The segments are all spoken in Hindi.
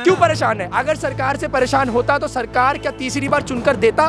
क्यों परेशान है? अगर सरकार से परेशान होता तो सरकार क्या तीसरी बार चुनकर देता?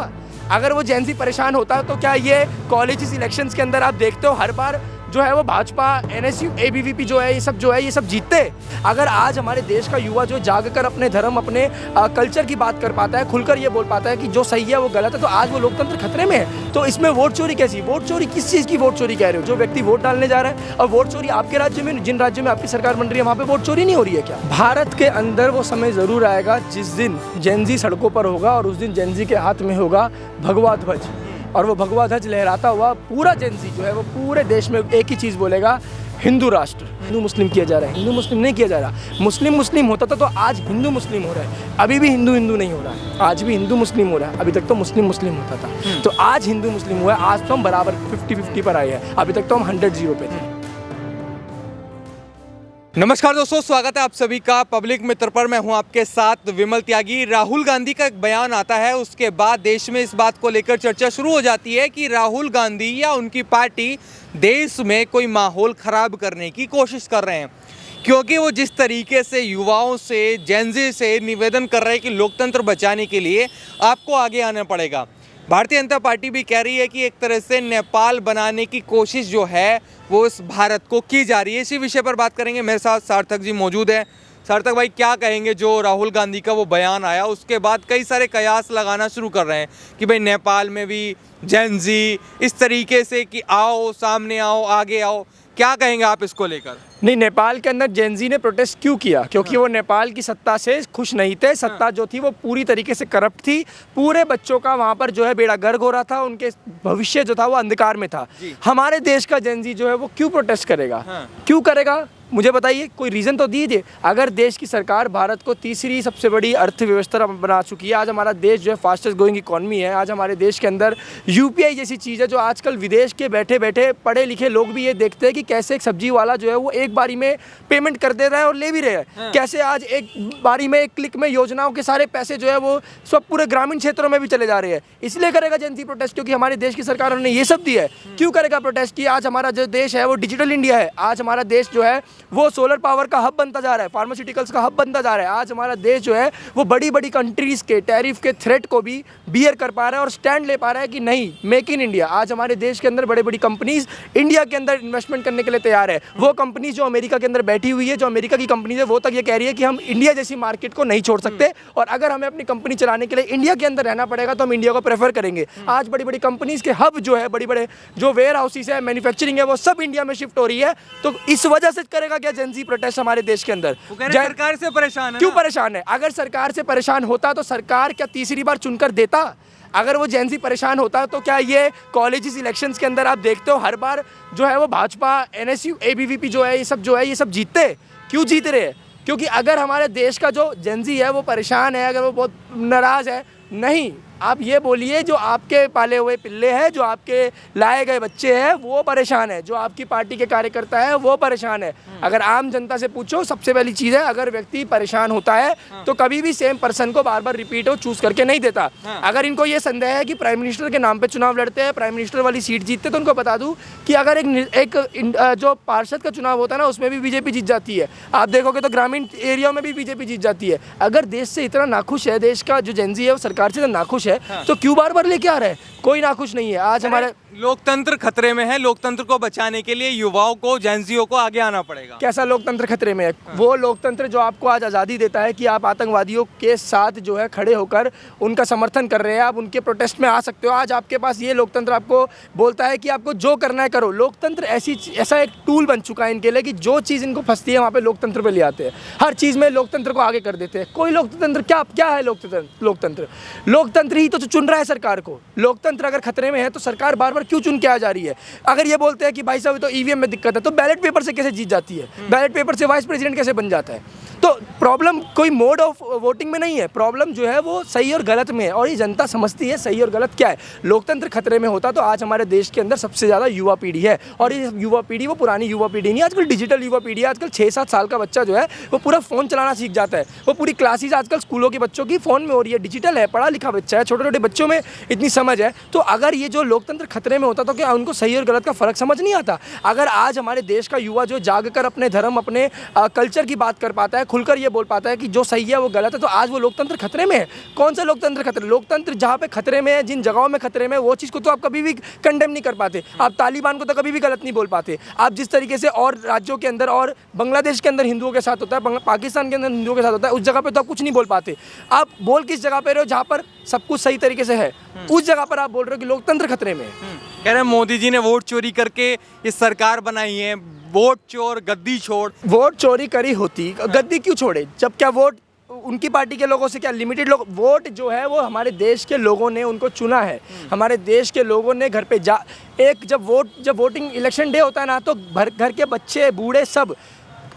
अगर वो जेन ज़ी परेशान होता तो क्या ये कॉलेज इलेक्शंस के अंदर आप देखते हो हर बार जो है वो भाजपा, एनएसयू, एबीवीपी जो है ये सब जीतते। अगर आज हमारे देश का युवा जो जाग कर अपने धर्म, अपने कल्चर की बात कर पाता है, खुलकर ये बोल पाता है कि जो सही है वो गलत है, तो आज वो लोकतंत्र खतरे में है। तो इसमें वोट चोरी कैसी? वोट चोरी किस चीज़ की वोट चोरी कह रहे हो? जो व्यक्ति वोट डालने जा रहा है, और वोट चोरी आपके राज्य में, जिन राज्यों में आपकी सरकार बन रही है वहाँ पे वोट चोरी नहीं हो रही है क्या? भारत के अंदर वो समय ज़रूर आएगा जिस दिन जेन ज़ी सड़कों पर होगा और उस दिन जेन ज़ी के हाथ में होगा भगवा ध्वज, और वो भगवा ध्वज लहराता हुआ पूरा जेन ज़ी जो है वो पूरे देश में एक ही चीज़ बोलेगा, हिंदू राष्ट्र। हिंदू मुस्लिम किया जा रहा है, हिंदू मुस्लिम नहीं किया जा रहा। मुस्लिम मुस्लिम होता था तो आज हिंदू मुस्लिम हो रहा है। अभी भी हिंदू हिंदू नहीं हो रहा है, आज भी हिंदू मुस्लिम हो रहा है। अभी तक तो मुस्लिम मुस्लिम होता था, तो आज हिंदू मुस्लिम हुआ है। आज तो हम बराबर 50-50 पर आए हैं, अभी तक तो हम 100-0 पे थे। नमस्कार दोस्तों, स्वागत है आप सभी का पब्लिक मित्र पर। मैं हूं आपके साथ विमल त्यागी। राहुल गांधी का एक बयान आता है, उसके बाद देश में इस बात को लेकर चर्चा शुरू हो जाती है कि राहुल गांधी या उनकी पार्टी देश में कोई माहौल खराब करने की कोशिश कर रहे हैं, क्योंकि वो जिस तरीके से युवाओं से, जेन ज़ी से निवेदन कर रहे हैं कि लोकतंत्र बचाने के लिए आपको आगे आना पड़ेगा। भारतीय जनता पार्टी भी कह रही है कि एक तरह से नेपाल बनाने की कोशिश जो है वो इस भारत को की जा रही है। इसी विषय पर बात करेंगे। मेरे साथ सार्थक जी मौजूद हैं। सार्थक भाई, क्या कहेंगे? जो राहुल गांधी का वो बयान आया उसके बाद कई सारे कयास लगाना शुरू कर रहे हैं कि भाई नेपाल में भी जेन ज़ी इस तरीके से कि आओ, सामने आओ, आगे आओ। क्या कहेंगे आप इसको लेकर? नहीं, नेपाल के अंदर जेन ज़ी ने प्रोटेस्ट क्यों किया? क्योंकि वो नेपाल की सत्ता से खुश नहीं थे। सत्ता जो थी वो पूरी तरीके से करप्ट थी। पूरे बच्चों का वहाँ पर जो है बेड़ा गर्क हो रहा था, उनके भविष्य जो था वो अंधकार में था। हमारे देश का जेन ज़ी जो है वो क्यों प्रोटेस्ट करेगा? क्यों करेगा? मुझे बताइए, कोई रीज़न तो दीजिए। अगर देश की सरकार भारत को तीसरी सबसे बड़ी अर्थव्यवस्था बना चुकी है, आज हमारा देश जो है फास्टेस्ट ग्रोइंग इकॉनमी है, आज हमारे देश के अंदर यूपीआई जैसी चीज़ है जो आजकल विदेश के बैठे बैठे पढ़े लिखे लोग भी ये देखते हैं कि कैसे एक सब्जी वाला जो है वो एक बारी में पेमेंट कर दे रहा है और ले भी रहे हैं। कैसे आज एक बारी में, एक क्लिक में योजनाओं के सारे पैसे जो है वो सब पूरे ग्रामीण क्षेत्रों में भी चले जा रहे हैं। इसलिए करेगा जेन ज़ी प्रोटेस्ट, क्योंकि हमारे देश की सरकार ने ये सब दिया है। क्यों करेगा प्रोटेस्ट? कि आज हमारा जो देश है वो डिजिटल इंडिया है। आज हमारा देश जो है वो सोलर पावर का हब बनता जा रहा है, फार्मास्यूटिकल्स का हब बनता जा रहा है। आज हमारा देश जो है वो बड़ी बड़ी कंट्रीज़ के टैरिफ के थ्रेट को भी बियर कर पा रहा है और स्टैंड ले पा रहा है कि नहीं, मेक इन इंडिया। आज हमारे देश के अंदर बड़ी बड़ी कंपनीज इंडिया के अंदर इन्वेस्टमेंट करने के लिए तैयार है। वो कंपनीज जो अमेरिका के अंदर बैठी हुई है, जो अमेरिका की कंपनीज है, वो तक ये कह रही है कि हम इंडिया जैसी मार्केट को नहीं छोड़ सकते, और अगर हमें अपनी कंपनी चलाने के लिए इंडिया के अंदर रहना पड़ेगा तो हम इंडिया को प्रेफर करेंगे। आज बड़ी बड़ी कंपनीज के हब जो है, बड़ी बड़े जो वेयर हाउसेस है, मैन्युफैक्चरिंग है, वो सब इंडिया में शिफ्ट हो रही है। तो इस वजह से करेगा क्या जेन ज़ी प्रोटेस्ट हमारे देश के अंदर? सरकार से परेशान है। क्यों परेशान है? अगर सरकार से परेशान होता तो सरकार क्या तीसरी बार चुनकर देता? अगर वो जेन ज़ी परेशान होता तो क्या ये कॉलेज इलेक्शंस के अंदर आप देखते हो हर बार जो है वो भाजपा, एनएसयू, एबीवीपी जो है ये सब जीतते? क्यों जीत रहे हैं? क्योंकि अगर हमारे देश का जो जेन ज़ी है वो परेशान है, अगर वो बहुत नाराज़ है, नहीं, आप ये बोलिए जो आपके पाले हुए पिल्ले हैं, जो आपके लाए गए बच्चे हैं वो परेशान है, जो आपकी पार्टी के कार्यकर्ता है वो परेशान है। अगर आम जनता से पूछो, सबसे पहली चीज़ है, अगर व्यक्ति परेशान होता है तो कभी भी सेम पर्सन को बार बार रिपीट और चूज करके नहीं देता। अगर इनको ये संदेह है कि प्राइम मिनिस्टर के नाम पे चुनाव लड़ते हैं, प्राइम मिनिस्टर वाली सीट जीतते, तो उनको बता दूं कि अगर एक जो पार्षद का चुनाव होता है ना, उसमें भी बीजेपी जीत जाती है। आप देखोगे तो ग्रामीण एरिया में भी बीजेपी जीत जाती है। अगर देश से इतना नाखुश है, देश का जो जेन ज़ी है वो सरकार से नाखुश है, तो क्यों बार बार लेके आ रहे हैं? कोई नाखुश नहीं है। आज हमारे लोकतंत्र खतरे में है। लोकतंत्र को बचाने के लिए युवाओं को, जेन ज़ीओ को आगे आना पड़ेगा। कैसा लोकतंत्र खतरे में है? वो लोकतंत्र जो आपको आज आज़ादी देता है कि आप आतंकवादियों के साथ जो है खड़े होकर उनका समर्थन कर रहे हैं, आप उनके प्रोटेस्ट में आ सकते हो। आज आपके पास ये लोकतंत्र आपको बोलता है कि आपको जो करना है करो। लोकतंत्र ऐसा एक टूल बन चुका है इनके लिए कि जो चीज़ इनको फंसती है वहाँ पे लोकतंत्र पे ले आते हैं। हर चीज़ में लोकतंत्र को आगे कर देते हैं। कोई लोकतंत्र क्या है? लोकतंत्र ही तो चुन रहा है सरकार को। लोकतंत्र अगर खतरे में है तो सरकार बार बार क्यों चुन के आ जा रही है? अगर ये बोलते हैं कि भाई साहब तो ईवीएम में दिक्कत है, तो बैलेट पेपर से कैसे जीत जाती है? बैलेट पेपर से वाइस प्रेसिडेंट कैसे बन जाता है? तो प्रॉब्लम कोई मोड ऑफ वोटिंग में नहीं है, प्रॉब्लम जो है वो सही और गलत में है, और ये जनता समझती है सही और गलत क्या है। लोकतंत्र खतरे में होता तो आज हमारे देश के अंदर सबसे ज़्यादा युवा पीढ़ी है, और ये युवा पीढ़ी वो पुरानी युवा पीढ़ी नहीं, आजकल डिजिटल युवा पीढ़ी है। आजकल 6-7 साल का बच्चा जो है वो पूरा फ़ोन चलाना सीख जाता है। वो पूरी क्लासेज आजकल स्कूलों के बच्चों की फ़ोन में हो रही है, डिजिटल है, पढ़ा लिखा बच्चा है, छोटे छोटे बच्चों में इतनी समझ है। तो अगर ये जो लोकतंत्र खतरे में होता तो क्या उनको सही और गलत का फ़र्क समझ नहीं आता? अगर आज हमारे देश का युवा जो जाग कर अपने धर्म, अपने कल्चर की बात कर पाता है, खुलकर ये बोल पाता है कि जो सही है वो गलत है, तो आज वो लोकतंत्र खतरे में है। कौन सा लोकतंत्र खतरे? लोकतंत्र जहाँ पे खतरे में है, जिन जगहों में खतरे में, वो चीज़ को तो आप कभी भी कंडेम नहीं कर पाते। आप तालिबान को तो कभी भी गलत नहीं बोल पाते। आप जिस तरीके से और राज्यों के अंदर और बांग्लादेश के अंदर हिंदुओं के साथ होता है, पाकिस्तान के अंदर हिंदुओं के साथ होता है, उस जगह पे तो आप कुछ नहीं बोल पाते। आप बोल किस जगह पे रहे हो जहाँ पर सब कुछ सही तरीके से है, उस जगह पर आप बोल रहे हो कि लोकतंत्र खतरे में है। कह रहे हैं मोदी जी ने वोट चोरी करके ये सरकार बनाई है, वोट चोर गद्दी छोड़। वोट चोरी करी होती, गद्दी क्यों छोड़े? जब क्या वोट उनकी पार्टी के लोगों से क्या लिमिटेड लोग? वोट जो है वो हमारे देश के लोगों ने उनको चुना है। हमारे देश के लोगों ने घर पे जब वोटिंग इलेक्शन डे होता है ना, तो घर के बच्चे बूढ़े सब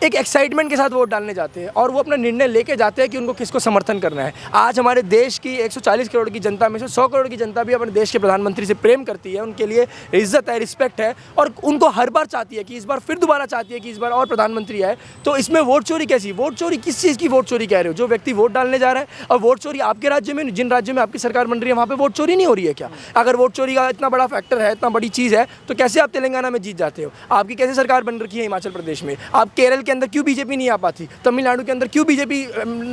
एक एक्साइटमेंट के साथ वोट डालने जाते हैं और वो अपना निर्णय लेके जाते हैं कि उनको किसको समर्थन करना है। आज हमारे देश की 140 करोड़ की जनता में से 100 करोड़ की जनता भी अपने देश के प्रधानमंत्री से प्रेम करती है, उनके लिए इज्जत है, रिस्पेक्ट है, और उनको हर बार चाहती है कि इस बार फिर दोबारा चाहती है कि इस बार और प्रधानमंत्री आए। तो इसमें वोट चोरी कैसी? वोट चोरी किस चीज़ की वोट चोरी कह रहे हो? जो व्यक्ति वोट डालने जा रहा है, और वोट चोरी आपके राज्य में, जिन राज्यों में आपकी सरकार बन रही है वहाँ पर वोट चोरी नहीं हो रही है क्या? अगर वोट चोरी का इतना बड़ा फैक्टर है, इतना बड़ी चीज़ है, तो कैसे आप तेलंगाना में जीत जाते हो? आपकी कैसे सरकार बन रखी है हिमाचल प्रदेश में? आप केरल के अंदर क्यों बीजेपी नहीं आ पाती? तमिलनाडु के अंदर क्यों बीजेपी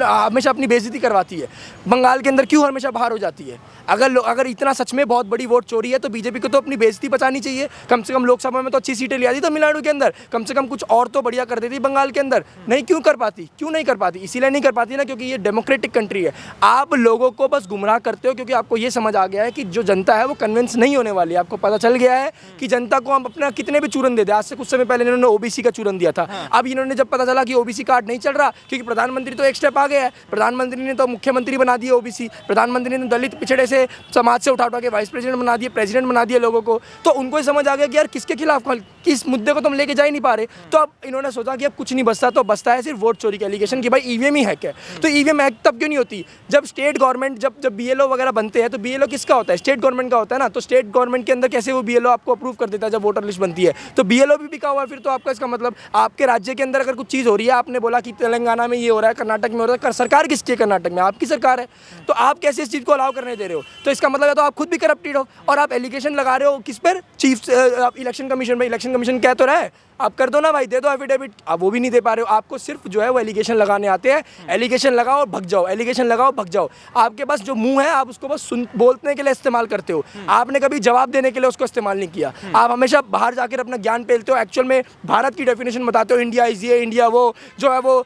हमेशा अपनी बेइज्जती करवाती है? बंगाल के अंदर क्यों हमेशा बाहर हो जाती है? अगर इतना सच में बहुत बड़ी वोट चोरी है तो बीजेपी को तो अपनी बेइज्जती बचानी चाहिए। कम से कम लोकसभा में तो अच्छी सीटें ले आती तमिलनाडु के अंदर, कम से कम कुछ और तो बढ़िया कर देती बंगाल के अंदर। नहीं क्यों कर पाती? क्यों नहीं कर पाती? इसीलिए नहीं कर पाती ना क्योंकि ये डेमोक्रेटिक कंट्री है। आप लोगों को बस गुमराह करते हो क्योंकि आपको ये समझ आ गया है कि जो जनता है वो कन्विंस नहीं होने वाली है। आपको पता चल गया है कि जनता को हम अपना कितने भी चूरन दे दे। आज से कुछ समय पहले इन्होंने ओबीसी का चूरन दिया था। अब इन्होंने जब पता चला कि ओबीसी कार्ड नहीं चल रहा क्योंकि प्रधानमंत्री तो एक स्टेप आ गया है, प्रधानमंत्री ने तो मुख्यमंत्री बना दिया ओबीसी, प्रधानमंत्री ने दलित पिछड़े से समाज से उठा के वाइस प्रेसिडेंट बना दिए, प्रेसिडेंट बना दिए लोगों को। तो उनको ही समझ आ गया कि यार किसके खिलाफ, किस मुद्दे को तुम लेके जा ही नहीं पा रहे। तो अब इन्होंने सोचा कि अब कुछ नहीं बचता, तो बचता है सिर्फ वोट चोरी के एलिगेशन कि भाई ईवीएम ही हैक है। तो ईवीएम हैक तब क्यों नहीं होती? जब स्टेट गवर्नमेंट जब बीएलओ वगैरह बनते हैं, तो बीएलओ किसका होता है? स्टेट गवर्नमेंट का होता है ना। तो स्टेट गवर्नमेंट के अंदर कैसे वो बीएलओ आपको अप्रूव कर देता है जब वोटर लिस्ट बनती है? तो बीएलओ भी बिका हुआ है फिर तो आपका। इसका मतलब आपके राज्य के अंदर अगर कुछ चीज़ हो रही है, आपने बोला कि तेलंगाना में ये हो रहा है, कर्नाटक में हो रहा है, सरकार किसकी है? कर्नाटक में आपकी सरकार है। तो आप कैसे इस चीज़ को अलाउ करने दे रहे हो? तो इसका मतलब है तो आप खुद भी करप्टेड हो और आप एलिगेशन लगा रहे हो किस पर? चीफ इलेक्शन कमीशन पर। इलेक्शन कमीशन कह तो रहा है आप कर दो ना भाई, दे दो एफिडेविट, आप वो भी नहीं दे पा रहे हो। आपको सिर्फ जो है वो एलिगेशन लगाने आते हैं। एलिगेशन लगाओ और भग जाओ, एलिगेशन लगाओ भग जाओ। आपके पास जो मुंह है आप उसको बस बोलने के लिए इस्तेमाल करते हो, आपने कभी जवाब देने के लिए उसको इस्तेमाल नहीं किया। आप हमेशा बाहर जाकर अपना ज्ञान पेलते हो, एक्चुअल में भारत की डेफिनेशन बताते हो, इंडिया इज ये, इंडिया वो, जो है वो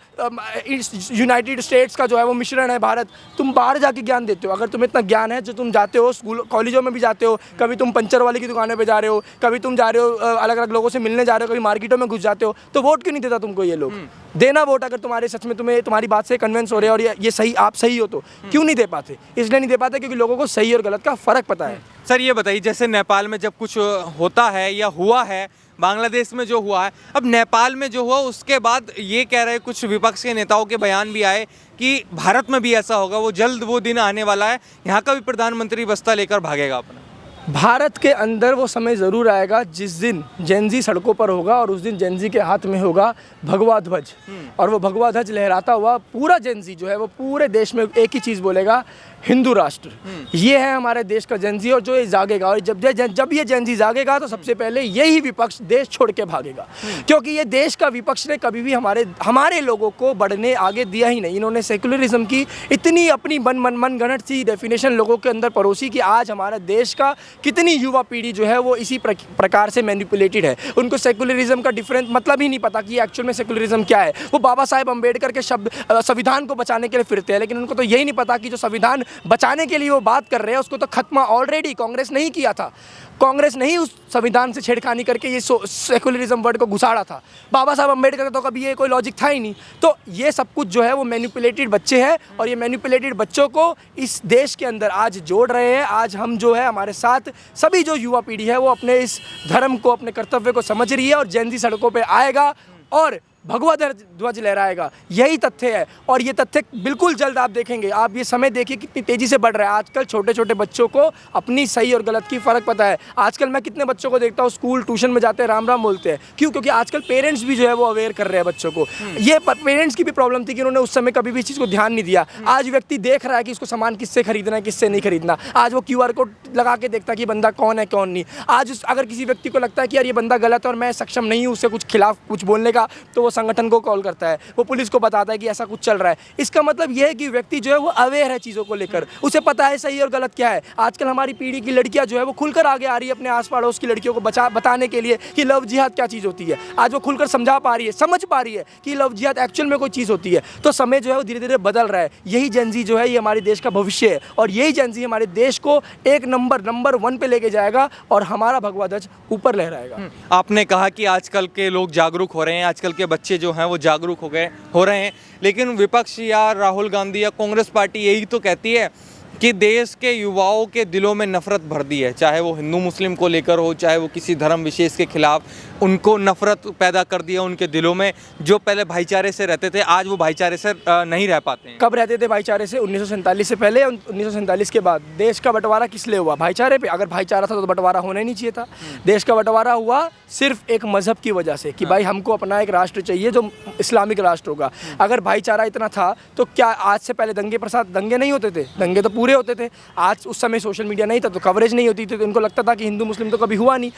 यूनाइटेड स्टेट्स का जो है वो मिश्रण है भारत। तुम बाहर जाके ज्ञान देते हो। अगर तुम्हें इतना ज्ञान है, जो तुम जाते हो स्कूल कॉलेजों में भी जाते हो, कभी तुम पंचर वाले की दुकानों पर जा रहे हो, कभी तुम जा रहे हो अलग अलग लोगों से मिलने जा रहे हो, कभी मार्केटों में घुस जाते हो, तो वोट क्यों नहीं देता तुमको ये लोग? देना वोट अगर तुम्हारे सच में तुम्हारी बात से कन्विंस हो रहे हैं और ये सही, आप सही हो, तो क्यों नहीं दे पाते? इसलिए नहीं दे पाते क्योंकि लोगों को सही और गलत का फर्क पता है। सर ये बताइए, जैसे नेपाल में जब कुछ होता है या हुआ है, बांग्लादेश में जो हुआ है, अब नेपाल में जो हुआ उसके बाद ये कह रहे कुछ विपक्ष के नेताओं के बयान भी आए कि भारत में भी ऐसा होगा, वो जल्द वो दिन आने वाला है, यहाँ का भी प्रधानमंत्री बस्ता लेकर भागेगा अपना। भारत के अंदर वो समय ज़रूर आएगा जिस दिन जेनजी सड़कों पर होगा और उस दिन जेनजी के हाथ में होगा भगवा ध्वज, और वो भगवा ध्वज लहराता हुआ पूरा जेनजी जो है वो पूरे देश में एक ही चीज़ बोलेगा, हिंदू राष्ट्र। ये है हमारे देश का जेनजी, और जो ये जागेगा, और जब ये जेनजी जागेगा तो सबसे पहले यही विपक्ष देश छोड़ के भागेगा, क्योंकि ये देश का विपक्ष ने कभी भी हमारे लोगों को बढ़ने आगे दिया ही नहीं। इन्होंने सेकुलरिज्म की इतनी अपनी मनगढ़ंत सी डेफिनेशन लोगों के अंदर परोसी कि आज हमारा देश का कितनी युवा पीढ़ी जो है वो इसी प्रकार से मैनिपुलेटेड है। उनको सेकुलरिज्म का डिफरेंस मतलब ही नहीं पता कि एक्चुअल में सेकुलरिज्म क्या है। वो बाबा साहेब अम्बेडकर के शब्द संविधान को बचाने के लिए फिरते हैं, लेकिन उनको तो यही नहीं पता कि जो संविधान बचाने के लिए वो बात कर रहे हैं उसको तो खत्म ऑलरेडी कांग्रेस ने ही किया था। कांग्रेस ने ही उस संविधान से छेड़खानी करके ये सेकुलरिज्म वर्ड को घुसाड़ा था। बाबा साहब अम्बेडकर का तो कभी ये कोई लॉजिक था ही नहीं। तो ये सब कुछ जो है वो मैनिपुलेटेड बच्चे हैं, और ये मैनिपुलेटेड बच्चों को इस देश के अंदर आज जोड़ रहे हैं। आज हम जो है हमारे साथ सभी जो युवा पीढ़ी है वो अपने इस धर्म को, अपने कर्तव्य को समझ रही है, और जेनजी सड़कों पर आएगा और भगवा ध्वज लहराएगा। यही तथ्य है, और ये तथ्य बिल्कुल जल्द आप देखेंगे। आप ये समय देखिए कितनी तेज़ी से बढ़ रहा है। आजकल छोटे छोटे बच्चों को अपनी सही और गलत की फ़र्क पता है। आजकल मैं कितने बच्चों को देखता हूँ स्कूल ट्यूशन में जाते हैं राम राम बोलते हैं। क्यों? क्योंकि आजकल पेरेंट्स भी जो है वो अवेयर कर रहे हैं बच्चों को। ये पेरेंट्स की भी प्रॉब्लम थी कि उन्होंने उस समय कभी भी इस चीज़ को ध्यान नहीं दिया। आज व्यक्ति देख रहा है कि इसको सामान किससे खरीदना है, किससे नहीं खरीदना। आज वो QR कोड लगा के देखता है कि बंदा कौन है कौन नहीं। आज अगर किसी व्यक्ति को लगता है कि यार ये बंदा गलत है और मैं सक्षम नहीं हूँ उससे कुछ खिलाफ कुछ बोलने का, तो वो संगठन को कॉल करता है, वो पुलिस को बताता है कि ऐसा कुछ चल रहा है। इसका मतलब यह है कि व्यक्ति जो है वो अवेयर है चीज़ों को लेकर, उसे पता है सही और गलत क्या है। आजकल हमारी पीढ़ी की लड़कियां जो है वो खुलकर आगे आ रही है अपने आस पड़ोस की लड़कियों को बताने के लिए कि लव जिहाद क्या चीज़ होती है। आज वो खुलकर समझा पा रही है, समझ पा रही है कि लव जिहाद एक्चुअल में कोई चीज़ होती है। तो समय जो है वो धीरे धीरे बदल रहा है। यही जेनजी जो है ये हमारे देश का भविष्य है, और यही जेनजी हमारे देश को एक नंबर 1 पे लेके जाएगा और हमारा भगवा ध्वज ऊपर लहराएगा। आपने कहा कि आजकल के लोग जागरूक हो रहे हैं, आजकल के बच्चे जो हैं वो जागरूक हो रहे हैं, लेकिन विपक्ष या राहुल गांधी या कांग्रेस पार्टी यही तो कहती है कि देश के युवाओं के दिलों में नफरत भर दी है, चाहे वो हिंदू मुस्लिम को लेकर हो, चाहे वो किसी धर्म विशेष के खिलाफ उनको नफरत पैदा कर दिया उनके दिलों में। जो पहले भाईचारे से रहते थे आज वो भाईचारे से नहीं रह पाते हैं। कब रहते थे भाईचारे से? 1947 से पहले, 1947 के बाद। देश का बंटवारा किस लिए हुआ? भाईचारे पे। अगर भाईचारा था तो बंटवारा होना ही नहीं चाहिए था। देश का बंटवारा हुआ सिर्फ एक मजहब की वजह से कि भाई हमको अपना एक राष्ट्र चाहिए जो इस्लामिक राष्ट्र होगा। अगर भाईचारा इतना था तो क्या आज से पहले दंगे नहीं होते थे? दंगे तो पूरे होते थे। आज उस समय सोशल मीडिया नहीं था तो कवरेज नहीं होती थी, तो इनको लगता था कि हिंदू मुस्लिम तो कभी हुआ नहीं।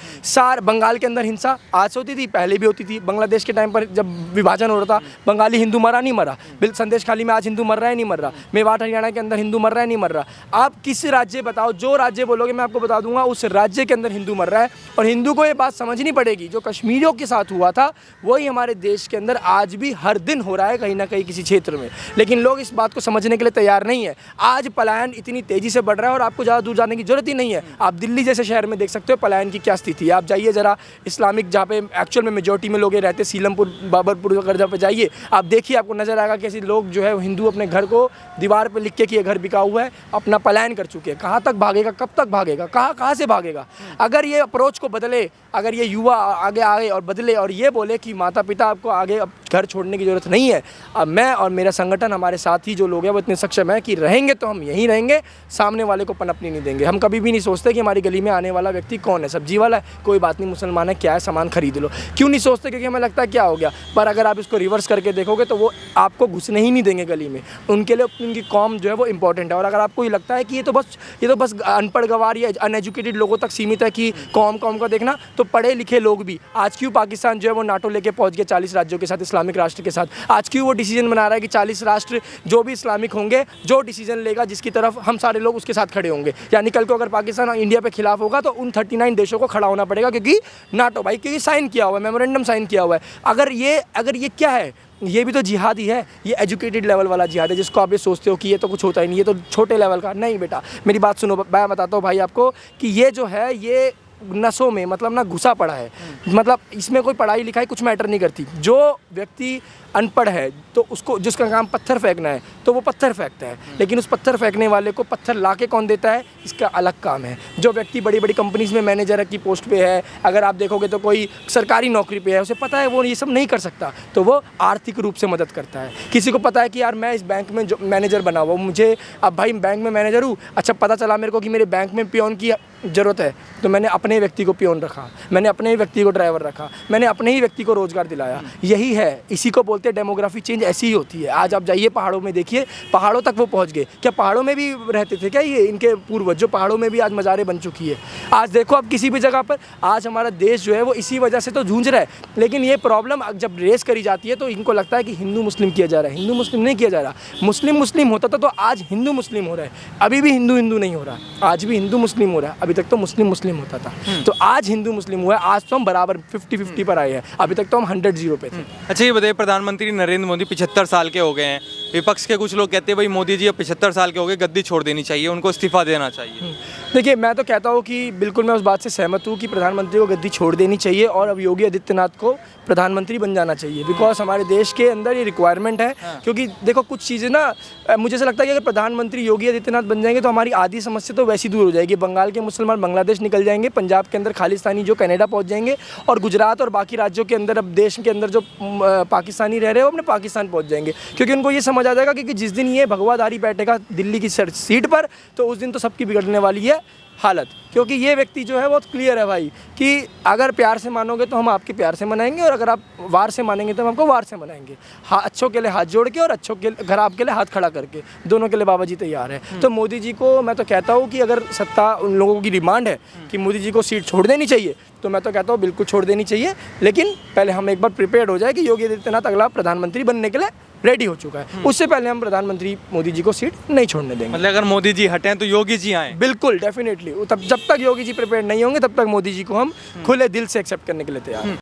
बंगाल के अंदर हिंसा आज होती थी, पहले भी होती थी। बांग्लादेश के टाइम पर जब विभाजन हो रहा था, बंगाली हिंदू मरा नहीं मरा? संदेश खाली में आज हिंदू मर रहा है नहीं मर रहा? मेवाड़ हरियाणा के अंदर हिंदू मर रहा है नहीं मर रहा? आप किस राज्य बताओ, जो राज्य बोलोगे मैं आपको बता दूंगा उस राज्य के अंदर हिंदू मर रहा है। और हिंदू को ये बात समझनी पड़ेगी, जो कश्मीरियों के साथ हुआ था वही हमारे देश के अंदर आज भी हर दिन हो रहा है कहीं ना कहीं किसी क्षेत्र में। लेकिन लोग इस बात को समझने के लिए तैयार नहीं है। आज पलायन इतनी तेजी से बढ़ रहा है और आपको ज़्यादा दूर जाने की जरूरत ही नहीं है। आप दिल्ली जैसे शहर में देख सकते हो पलायन की क्या स्थिति है। आप जाइए जरा इस्लामिक, जहाँ पे एक्चुअल में मेजोरिटी में लोग रहते, सीलमपुर, बाबरपुर वगैरह पे जाइए, आप देखिए, आपको नजर आएगा कैसे लोग जो है हिंदू अपने घर को दीवार पर लिख के कि ये घर बिका हुआ है, अपना पलायन कर चुके हैं। कहाँ तक भागेगा, कब तक भागेगा, कहाँ से भागेगा? अगर ये अप्रोच को बदले, अगर ये युवा आगे आए और बदले और ये बोले कि माता पिता आपको आगे अब घर छोड़ने की ज़रूरत नहीं है, अब मैं और मेरा संगठन, हमारे साथ ही जो लोग हैं वो इतने सक्षम है कि रहेंगे तो हम यहीं रहेंगे, सामने वाले को पनपने नहीं देंगे। हम कभी भी नहीं सोचते कि हमारी गली में आने वाला व्यक्ति कौन है, सब्जी वाला है, कोई बात नहीं, मुसलमान है, क्या है, सामान खरीद लो। क्यों नहीं सोचते? क्योंकि हमें लगता है क्या हो गया। पर अगर आप इसको रिवर्स करके देखोगे तो वो आपको घुसने ही नहीं देंगे गली में। उनके लिए उनकी कौम जो है वो इंपॉर्टेंट है। और अगर आपको ये लगता है कि ये तो बस अनपढ़ गवार या अनएजुकेटेड लोगों तक सीमित है कि कौम का देखना, तो पढ़े लिखे लोग भी आज क्यों पाकिस्तान जो है वो नाटो लेके पहुंच गया 40 राज्यों के साथ, इस्लामिक राष्ट्र के साथ। आज क्यों वो डिसीजन बना रहा है कि 40 राष्ट्र जो भी इस्लामिक होंगे, जो डिसीजन लेगा जिसकी तरफ हम सारे लोग उसके साथ खड़े होंगे। यानी कल को अगर पाकिस्तान इंडिया पे खिलाफ होगा तो उन 39 देशों को खड़ा होना पड़ेगा, क्योंकि नाटो भाई, क्योंकि साइन किया हुआ है, मेमोरेंडम साइन किया हुआ है। अगर ये क्या है, ये भी तो जिहाद ही है। ये एजुकेटेड लेवल वाला जिहाद है, जिसको आप ये सोचते हो कि ये तो कुछ होता ही नहीं, ये तो छोटे लेवल का। नहीं बेटा, मेरी बात सुनो, मैं बताता हूँ भाई आपको कि ये जो है ये नसों में मतलब ना घुसा पड़ा है। मतलब इसमें कोई पढ़ाई लिखाई कुछ मैटर नहीं करती। जो व्यक्ति अनपढ़ है तो उसको, जिसका काम पत्थर फेंकना है तो वो पत्थर फेंकता है, लेकिन उस पत्थर फेंकने वाले को पत्थर लाके कौन देता है, इसका अलग काम है। जो व्यक्ति बड़ी बड़ी कंपनीज में मैनेजर की पोस्ट पे है, अगर आप देखोगे तो कोई सरकारी नौकरी पे है, उसे पता है वो ये सब नहीं कर सकता, तो वो आर्थिक रूप से मदद करता है। किसी को पता है कि यार मैं इस बैंक में जो मैनेजर बना हुआ, मुझे अब भाई बैंक में मैनेजर हूँ, अच्छा पता चला मेरे को कि मेरे बैंक में पियोन की ज़रूरत है, तो मैंने अपने ही व्यक्ति को पियोन रखा, मैंने अपने ही व्यक्ति को ड्राइवर रखा, मैंने अपने ही व्यक्ति को रोजगार दिलाया। यही है, इसी को बोलते हैं डेमोग्राफी चेंज। ऐसी ही होती है। आज आप जाइए पहाड़ों में, देखिए पहाड़ों तक वो पहुंच गए। क्या पहाड़ों में भी रहते थे क्या ये इनके पूर्वज, जो पहाड़ों में भी आज मज़ारें बन चुकी है? आज देखो आप किसी भी जगह पर, आज हमारा देश जो है वो इसी वजह से तो जूझ रहा है। लेकिन ये प्रॉब्लम जब रेस करी जाती है तो इनको लगता है कि हिंदू मुस्लिम किया जा रहा है। हिंदू मुस्लिम नहीं किया जा रहा। मुस्लिम होता था तो आज हिंदू मुस्लिम हो रहा है। अभी भी हिंदू नहीं हो रहा, आज भी हिंदू मुस्लिम हो रहा है। अभी तक तो मुस्लिम होता था, तो आज हिंदू मुस्लिम हुआ है। आज तो हम बराबर 50-50 पर आए हैं, अभी तक तो हम 100-0 पे थे। अच्छा ये बताइए, प्रधानमंत्री नरेंद्र मोदी 75 साल के हो गए हैं। विपक्ष के कुछ लोग कहते हैं भाई मोदी जी अब 75 साल के हो गए, गद्दी छोड़ देनी चाहिए, उनको इस्तीफा देना चाहिए। देखिए, मैं तो कहता हूँ कि बिल्कुल मैं उस बात से सहमत हूँ कि प्रधानमंत्री को गद्दी छोड़ देनी चाहिए और अब योगी आदित्यनाथ को प्रधानमंत्री बन जाना चाहिए। बिकॉज हमारे देश के अंदर ये रिक्वायरमेंट है। क्योंकि देखो कुछ चीज़ें ना, मुझे ऐसा लगता है कि अगर प्रधानमंत्री योगी आदित्यनाथ बन जाएंगे तो हमारी आधी समस्या तो वैसी दूर हो जाएगी। बंगाल के मुसलमान बांग्लादेश निकल जाएंगे, पंजाब के अंदर खालिस्तानी जो कनाडा पहुँच जाएंगे, और गुजरात और बाकी राज्यों के अंदर, अब देश के अंदर जो पाकिस्तानी रह रहे हैं वो अपने पाकिस्तान पहुँच जाएंगे। क्योंकि उनको ये समझ आ जाएगा कि जिस दिन ये भगवाधारी बैठेगा दिल्ली की सीट पर, तो उस दिन तो सबकी बिगड़ने वाली है। हालत, क्योंकि ये व्यक्ति जो है बहुत क्लियर है भाई कि अगर प्यार से मानोगे तो हम आपके प्यार से मनाएंगे, और अगर आप वार से मानेंगे तो हम आपको वार से मनाएंगे। हाँ, अच्छों के लिए हाथ जोड़ के और अच्छों के खराब के लिए हाथ खड़ा करके, दोनों के लिए बाबा जी तैयार है। तो मोदी जी को मैं तो कहता हूँ कि अगर सत्ता उन लोगों की डिमांड है कि मोदी जी को सीट छोड़ देनी चाहिए, तो मैं तो कहता हूँ बिल्कुल छोड़ देनी चाहिए, लेकिन पहले हम एक बार प्रिपेयर्ड हो जाए कि योगी आदित्यनाथ अगला प्रधानमंत्री बनने के लिए रेडी हो चुका है। उससे पहले हम प्रधानमंत्री मोदी जी को सीट नहीं छोड़ने देंगे। मतलब अगर मोदी जी हटें तो योगी जी आए? बिल्कुल, डेफिनेटली। तब जब तक योगी जी प्रिपेयर नहीं होंगे तब तक मोदी जी को हम खुले दिल से एक्सेप्ट करने के लिए तैयार हैं।